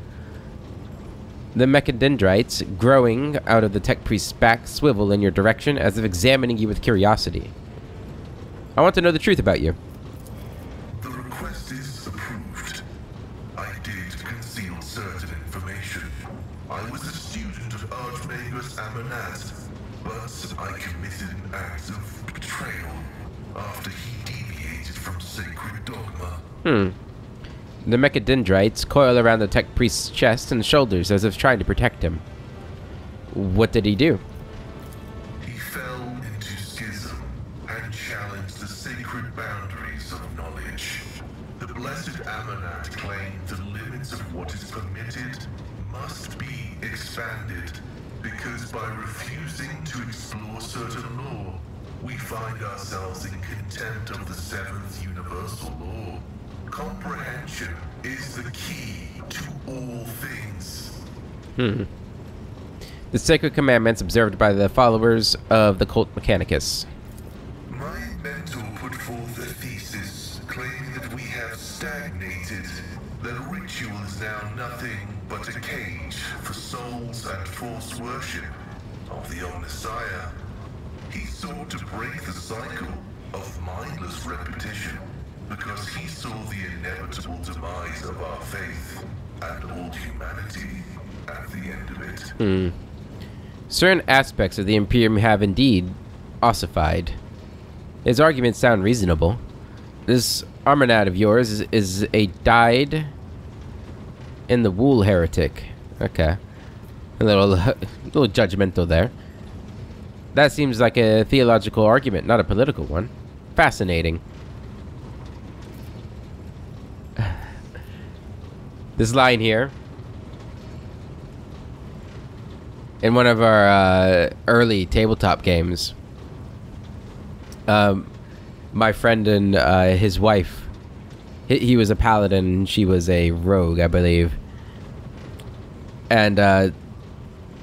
The mechadendrites growing out of the tech priest's back swivel in your direction as if examining you with curiosity. I want to know the truth about you. The request is approved. I did conceal certain information. I was a student of Archmagus Amanat, but I committed an act of betrayal after he deviated from sacred dogma. The mechadendrites coil around the tech priest's chest and shoulders as if trying to protect him. What did he do? He fell into schism and challenged the sacred boundaries of knowledge. The blessed Amanat claimed the limits of what is permitted must be expanded, because by refusing to explore certain law, we find ourselves in contempt of the seventh universal law. Comprehension is the key to all things. The sacred commandments observed by the followers of the cult Mechanicus. My mentor put forth a thesis claiming that we have stagnated, that ritual is now nothing but a cage for souls and false worship of the Omnissiah. He sought to break the cycle of mindless repetition, because he saw the inevitable demise of our faith and all humanity at the end of it. Certain aspects of the Imperium have indeed ossified. His arguments sound reasonable. This Armanat of yours is a dyed in the wool heretic. Okay. A little judgmental there. That seems like a theological argument, not a political one. Fascinating. This line here, in one of our early tabletop games, my friend and his wife, he was a paladin, she was a rogue, I believe, and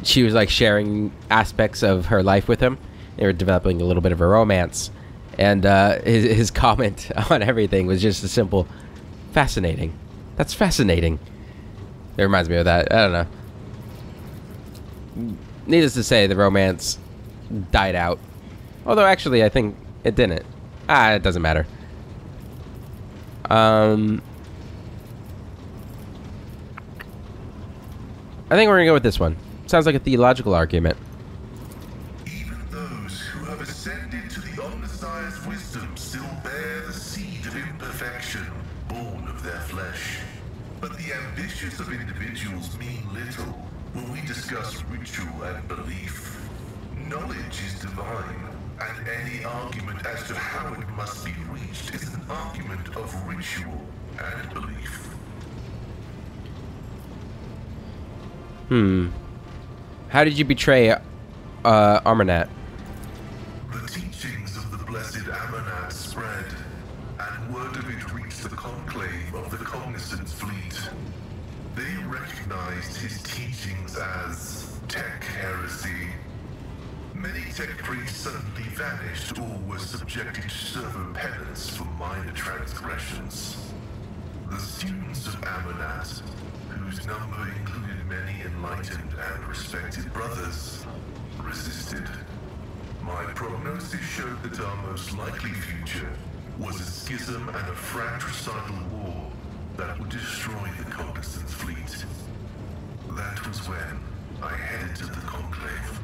she was like sharing aspects of her life with him. They were developing a little bit of a romance, and his comment on everything was just a simple, fascinating. That's fascinating. It reminds me of that. I don't know. needless to say, the romance died out. Although, actually, I think it didn't. It doesn't matter. I think we're gonna go with this one. Sounds like a theological argument. Even those who have ascended to the Omnissiah's wisdom still bear the seed of imperfection, born of their flesh. But the ambitions of individuals mean little when we discuss ritual and belief. Knowledge is divine, and any argument as to how it must be reached is an argument of ritual and belief. How did you betray Armanat? The teachings of the blessed Amanat spread, and word of it reached the conclave of the Cognizance fleet. They recognized his teachings as tech heresy. Many tech priests suddenly vanished or were subjected to servo penance for minor transgressions. The students of Amanat, whose number included many enlightened and respected brothers, resisted. My prognosis showed that our most likely future was a schism and a fratricidal war that would destroy the Cognizance fleet. That was when I headed to the Conclave.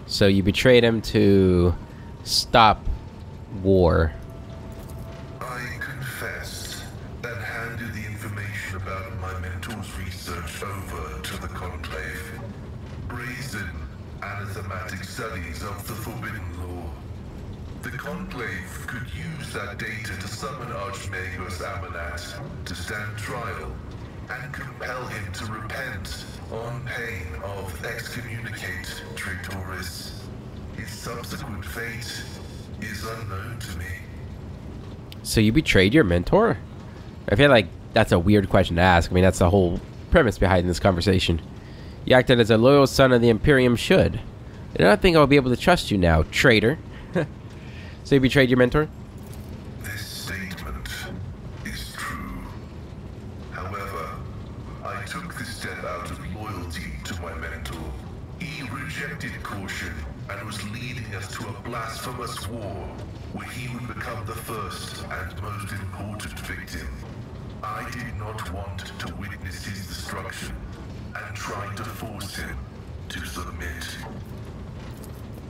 So you betrayed him to stop war. I confessed and handed the information about my mentor's research over to the Conclave. Brazen, anathematic studies of the Forbidden Law. The Conclave could use that data to summon Archmagus Amanat to stand trial and compel him to repent on pain of excommunicate Traitoris. His subsequent fate is unknown to me. So you betrayed your mentor? I feel like that's a weird question to ask. I mean, that's the whole premise behind this conversation. You acted as a loyal son of the Imperium should. I don't think I'll be able to trust you now, traitor. So you betrayed your mentor? This statement is true. However, I took this step out of loyalty to my mentor. He rejected caution and was leading us to a blasphemous war where he would become the first and most important victim. I did not want to witness his destruction and tried to force him to submit.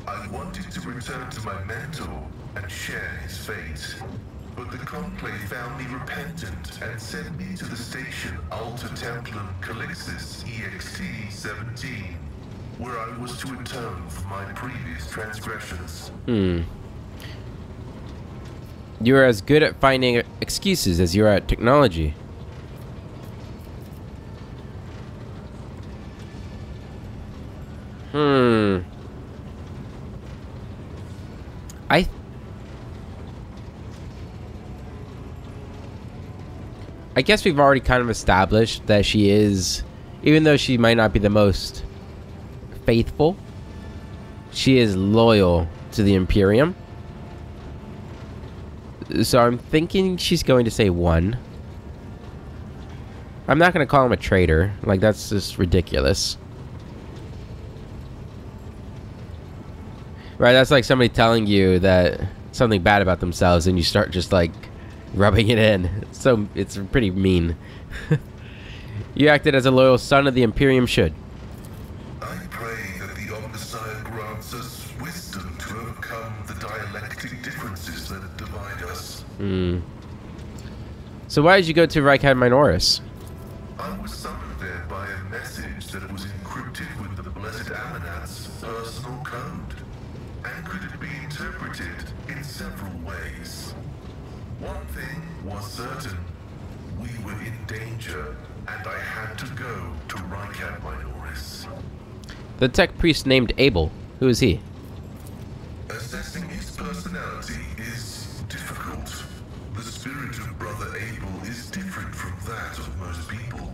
I wanted to return to my mentor and share his fate, but the Conclave found me repentant and sent me to the station Alter Templum Calixis EXT-17, where I was to atone for my previous transgressions. You're as good at finding excuses as you are at technology. I guess we've already kind of established that she is, even though she might not be the most faithful, she is loyal to the Imperium. So I'm thinking she's going to say 1. I'm not going to call him a traitor. Like, that's just ridiculous. Right, that's like somebody telling you that something bad about themselves and you start just like rubbing it in. So it's pretty mean. You acted as a loyal son of the Imperium should. I pray that the Omnissiah grants us wisdom to overcome the dialectic differences that divide us. So why did you go to Reichheim Minoris? I was summoned there by a message that was encrypted with the blessed Amanat's personal code, and could be interpreted in several ways. One thing was certain: we were in danger, and I had to go to Reichheim Minoris. The tech priest named Abel. Who is he? Assessing his personality is difficult. The spirit of Brother Abel is different from that of most people.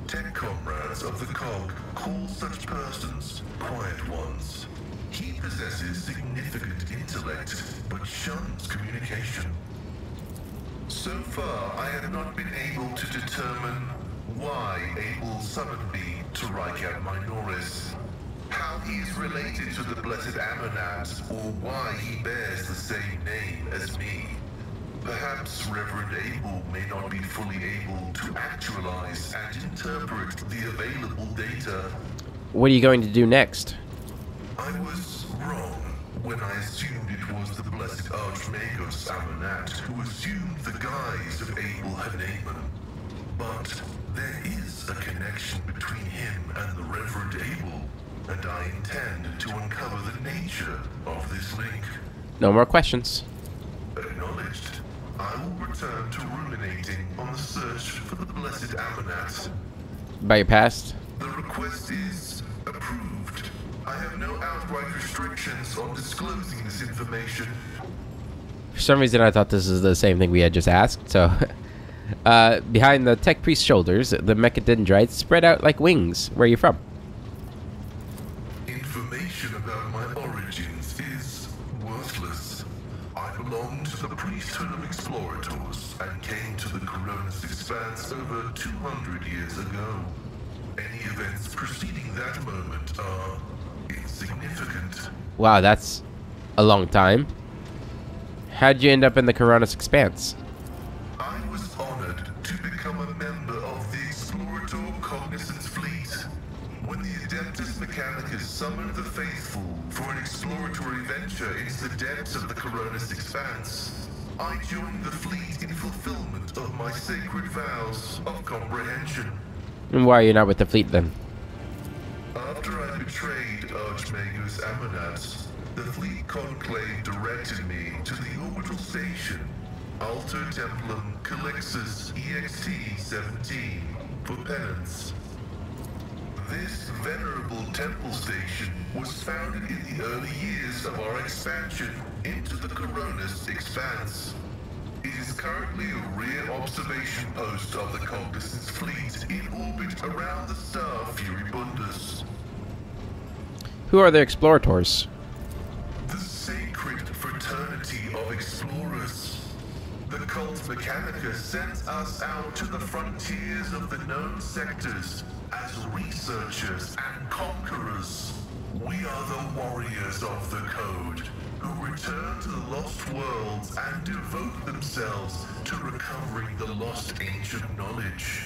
Tech comrades of the Cog call such persons quiet ones. He possesses significant intellect, but shuns communication. So far, I have not been able to determine why Abel summoned me to Rykab Minoris. How he is related to the Blessed Amonat, or why he bears the same name as me. Perhaps Reverend Abel may not be fully able to actualize and interpret the available data. What are you going to do next? I was wrong when I assumed it was the Blessed Archmagos Amonat who assumed the guise of Abel Haneman. But there is a connection between him and the Reverend Abel, and I intend to uncover the nature of this link. No more questions. Acknowledged. I will return to ruminating on the search for the Blessed Amonat. By your past? The request is approved. I have no outright restrictions on disclosing this information. For some reason, I thought this is the same thing we had just asked, so... behind the tech priest's shoulders, the mechadendrites spread out like wings. Where are you from? Information about my origins is worthless. I belong to the priesthood of explorators and came to the Coronis Expanse over 200 years ago. Any events preceding that moment are insignificant. Wow, that's a long time. How'd you end up in the Coronis Expanse? I was honored to become a member of the Explorator Cognizance Fleet. When the Adeptus Mechanicus summoned the faithful for an exploratory venture into the depths of the Coronis Expanse, I joined the fleet in fulfillment of my sacred vows of comprehension. And why are you not with the fleet then? After I betrayed Archmagos Amonat, the fleet conclave directed me to the orbital station, Alter Templum Calixus EXT-17, for penance. This venerable temple station was founded in the early years of our expansion into the Coronis Expanse. It is currently a rear observation post of the Cognizance Fleet in orbit around the star Furibundus. Who are the explorators? The sacred fraternity of explorers. The cult Mechanica sends us out to the frontiers of the known sectors as researchers and conquerors. We are the warriors of the Code, who return to the lost worlds and devote themselves to recovering the lost ancient knowledge.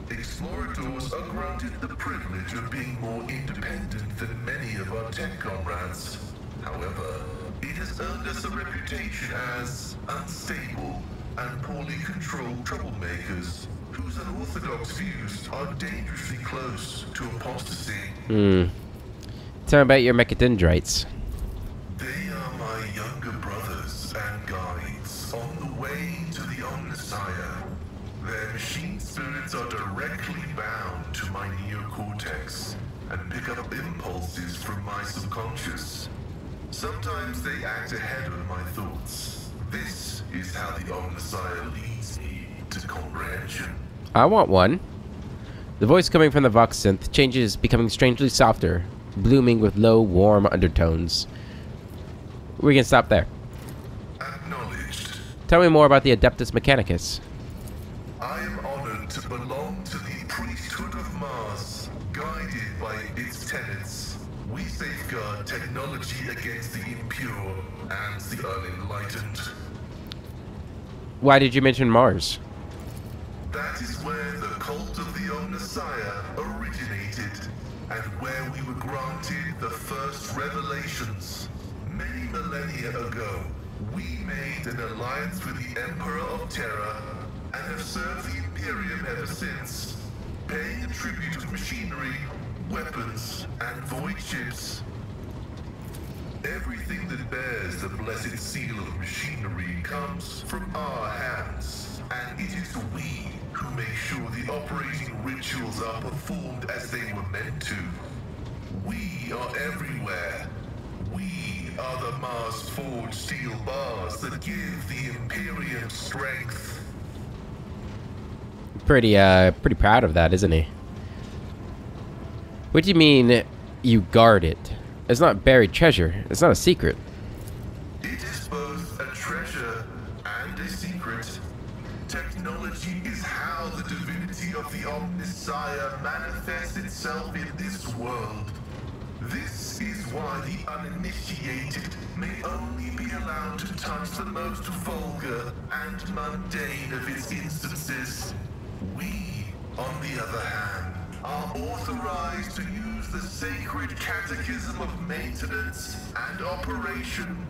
Explorators are granted the privilege of being more independent than many of our tech comrades. However, it has earned us a reputation as unstable and poorly controlled troublemakers whose unorthodox views are dangerously close to apostasy. Tell me about your mechadendrites. They are my younger brothers and guides on the way to the Omnissiah. Their machine spirits are directly bound to my neocortex and pick up impulses from my subconscious. Sometimes they act ahead of my thoughts. This is how the Omnissiah leads me to comprehension. I want one. The voice coming from the Vox synth changes, becoming strangely softer, blooming with low, warm undertones. We can stop there. Acknowledged. Tell me more about the Adeptus Mechanicus. I am honored to belong to the priesthood of Mars, guided by its tenets. We safeguard technology against the impure and the unenlightened. Why did you mention Mars? That is where the cult of the Omnissiah originated, and where we were granted the first revelations. Many millennia ago, we made an alliance with the Emperor of Terra, and have served the Imperium ever since, paying a tribute of machinery, weapons, and void ships. Everything that bears the blessed seal of machinery comes from our hands, and it is we who make sure the operating rituals are performed as they were meant to. We are everywhere. We are the Mars-forged steel bars that give the Imperium strength. Pretty proud of that, isn't he? What do you mean, you guard it? It's not buried treasure. It's not a secret. It is both a treasure and a secret. Technology is how the divinity of the Omnissiah manifests itself in this world. This is why the uninitiated may only be allowed to touch the most vulgar and mundane of its instances. We, on the other hand, are authorized to use the sacred catechism of maintenance and operation.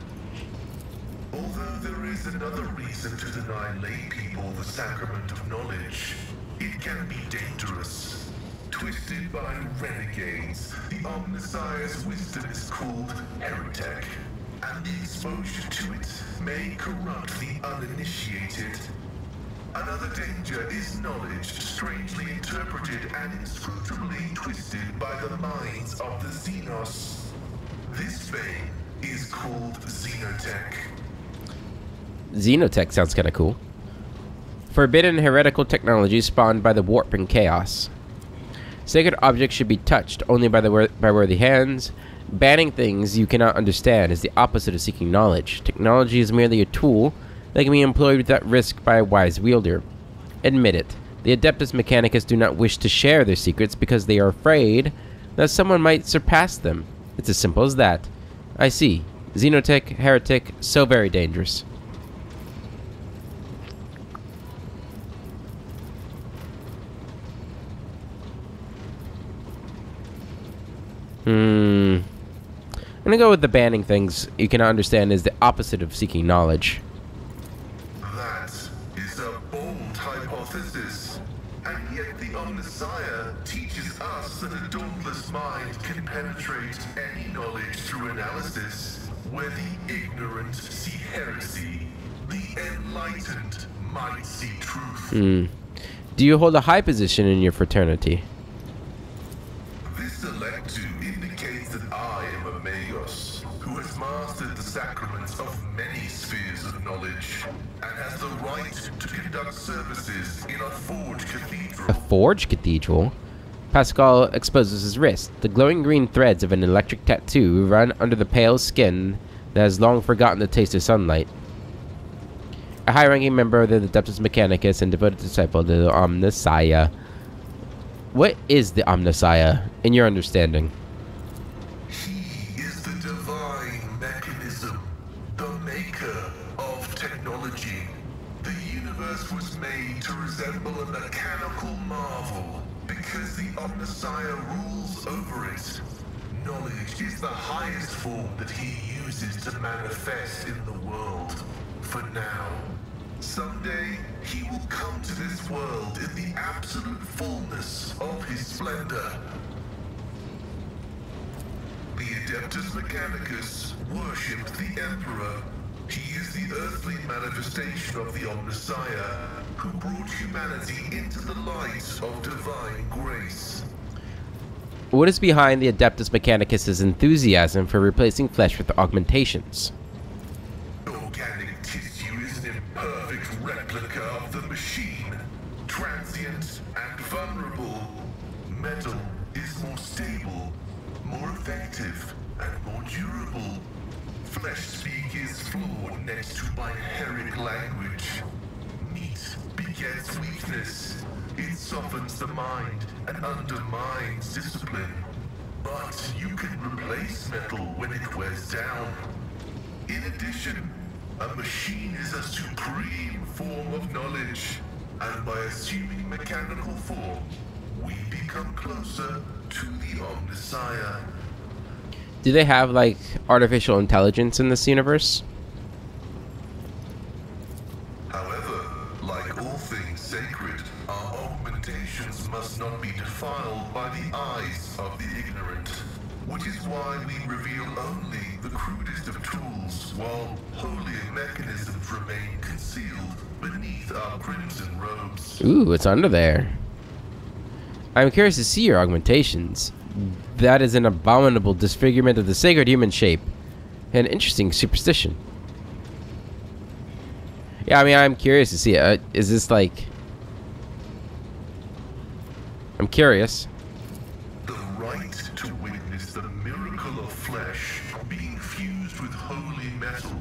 Although there is another reason to deny lay people the sacrament of knowledge, it can be dangerous. Twisted by renegades, the Omnissiah's wisdom is called heretic, and the exposure to it may corrupt the uninitiated. Another danger is knowledge strangely interpreted and inscrutably twisted by the minds of the Xenos. This vein is called Xenotech. Xenotech sounds kind of cool. Forbidden heretical technology spawned by the warp and chaos. Sacred objects should be touched only by worthy hands. Banning things you cannot understand is the opposite of seeking knowledge. Technology is merely a tool that can be employed without risk by a wise wielder. Admit it, the Adeptus Mechanicus do not wish to share their secrets because they are afraid that someone might surpass them. It's as simple as that. I see. Xenotech, heretic, so very dangerous. I'm gonna go with the banning things you cannot understand is the opposite of seeking knowledge. That is a bold hypothesis, and yet the Omnissiah teaches us that a dauntless mind can penetrate any knowledge through analysis, where the ignorant see heresy, the enlightened might see truth. Do you hold a high position in your fraternity? This electu indicates that I am a Magos, who has mastered the sacraments of many spheres of knowledge, and has the right to conduct services in a forge cathedral. A forge cathedral? Pascal exposes his wrist. The glowing green threads of an electric tattoo run under the pale skin that has long forgotten the taste of sunlight. A high-ranking member of the Adeptus Mechanicus and devoted disciple of the Omnissiah. What is the Omnissiah, in your understanding? He is the divine mechanism, the maker of technology. The universe was made to resemble a mechanical marvel because the Omnissiah rules over it. Knowledge is the highest form that he uses to manifest in the world. For now. Someday, he will come to this world in the absolute fullness of his splendor. The Adeptus Mechanicus worshipped the Emperor. He is the earthly manifestation of the Omnissiah, who brought humanity into the light of divine grace. What is behind the Adeptus Mechanicus' enthusiasm for replacing flesh with augmentations? Organic tissue is an imperfect replica of the machine, transient and vulnerable. Metal is more stable, more effective, and more durable. Flesh speak is flawed next to biheric language. Meat begets weakness. It softens the mind and undermines discipline. But you can replace metal when it wears down. In addition, a machine is a supreme form of knowledge, and by assuming mechanical form, we become closer to the Omnissiah. Do they have, like, artificial intelligence in this universe? However, like all things sacred, our augmentations must not be defiled by the eyes of the ignorant, which is why we reveal only the crudest of tools, while holier mechanisms remain concealed beneath our crimson robes. Ooh, it's under there. I'm curious to see your augmentations. That is an abominable disfigurement of the sacred human shape. An interesting superstition. Yeah, I mean, I'm curious to see it. Is this like... I'm curious. The right to witness the miracle of flesh being fused with holy metal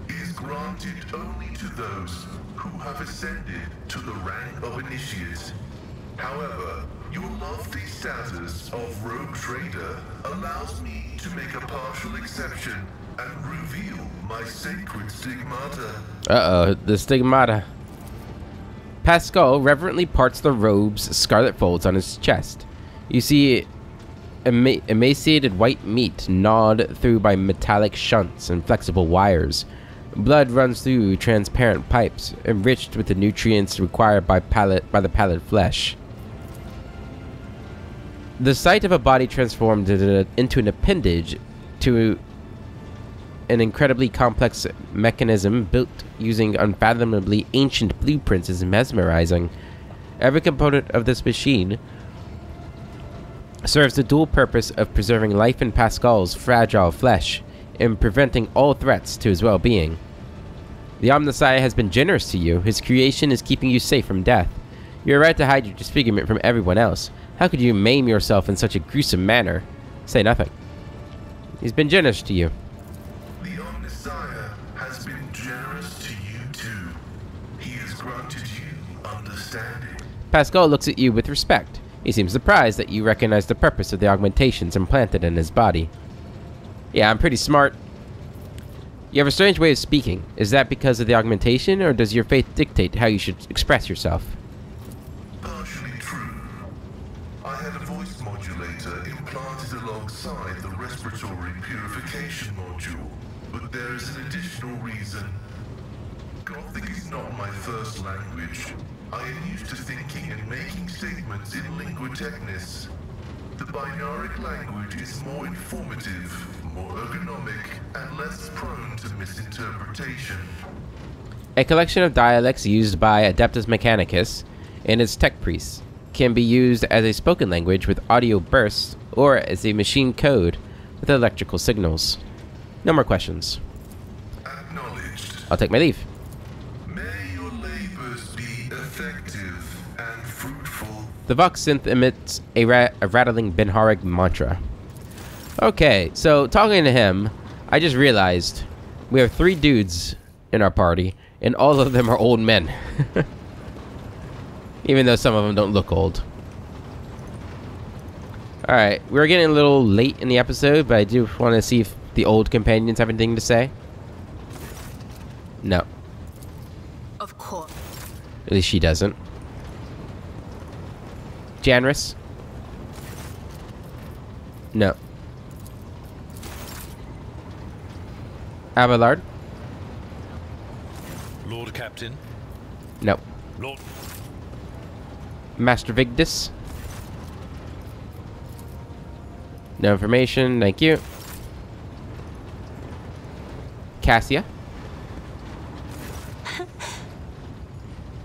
is granted only to those who have ascended to the rank of initiate. However, your lofty status of rogue trader allows me to make a partial exception and reveal my sacred stigmata. Uh-oh, the stigmata. Pascal reverently parts the robe's scarlet folds on his chest. You see emaciated white meat gnawed through by metallic shunts and flexible wires. Blood runs through transparent pipes, enriched with the nutrients required by the pallid flesh. The sight of a body transformed into an appendage to an incredibly complex mechanism built using unfathomably ancient blueprints is mesmerizing. Every component of this machine serves the dual purpose of preserving life in Pascal's fragile flesh and preventing all threats to his well-being. The Omnissiah has been generous to you. His creation is keeping you safe from death. You are right to hide your disfigurement from everyone else. How could you maim yourself in such a gruesome manner? Say nothing. He's been generous to you. The Omnissiah has been generous to you too. He has granted you understanding. Pascal looks at you with respect. He seems surprised that you recognize the purpose of the augmentations implanted in his body. Yeah, I'm pretty smart. You have a strange way of speaking. Is that because of the augmentation, or does your faith dictate how you should express yourself? Partially true. I had a voice modulator implanted alongside the respiratory purification module, but there is an additional reason. Gothic is not my first language. I am used to thinking and making statements in lingua technis. The binaric language is more informative, more ergonomic, and less prone to misinterpretation. A collection of dialects used by Adeptus Mechanicus and its tech priests can be used as a spoken language with audio bursts or as a machine code with electrical signals. No more questions. Acknowledged. I'll take my leave. May your labors be effective and fruitful. The Vox synth emits a rattling Benharic mantra. Okay, so talking to him, I just realized we have 3 dudes in our party, and all of them are old men. Even though some of them don't look old. Alright, we're getting a little late in the episode, but I do want to see if the old companions have anything to say. No. Of course. At least she doesn't. Janris? No. Abelard? Lord Captain. No. Lord. Master Vigdis? No information, thank you. Cassia?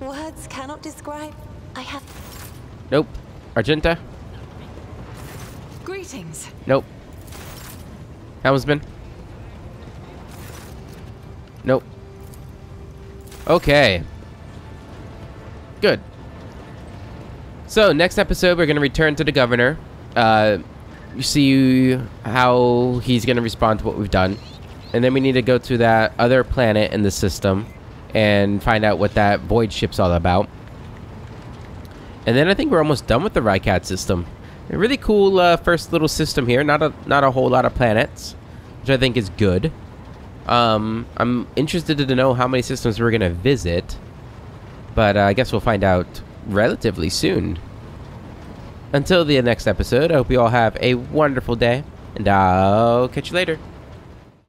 Words cannot describe. I have. Nope. Argenta? Greetings. Nope. Helmsman? Nope. Okay. Good. So, next episode, we're going to return to the governor. See how he's going to respond to what we've done. And then we need to go to that other planet in the system and find out what that void ship's all about. And then I think we're almost done with the Rycat system. A really cool first little system here. Not a whole lot of planets, which I think is good. I'm interested to know how many systems we're going to visit. But I guess we'll find out relatively soon. Until the next episode, I hope you all have a wonderful day. And I'll catch you later.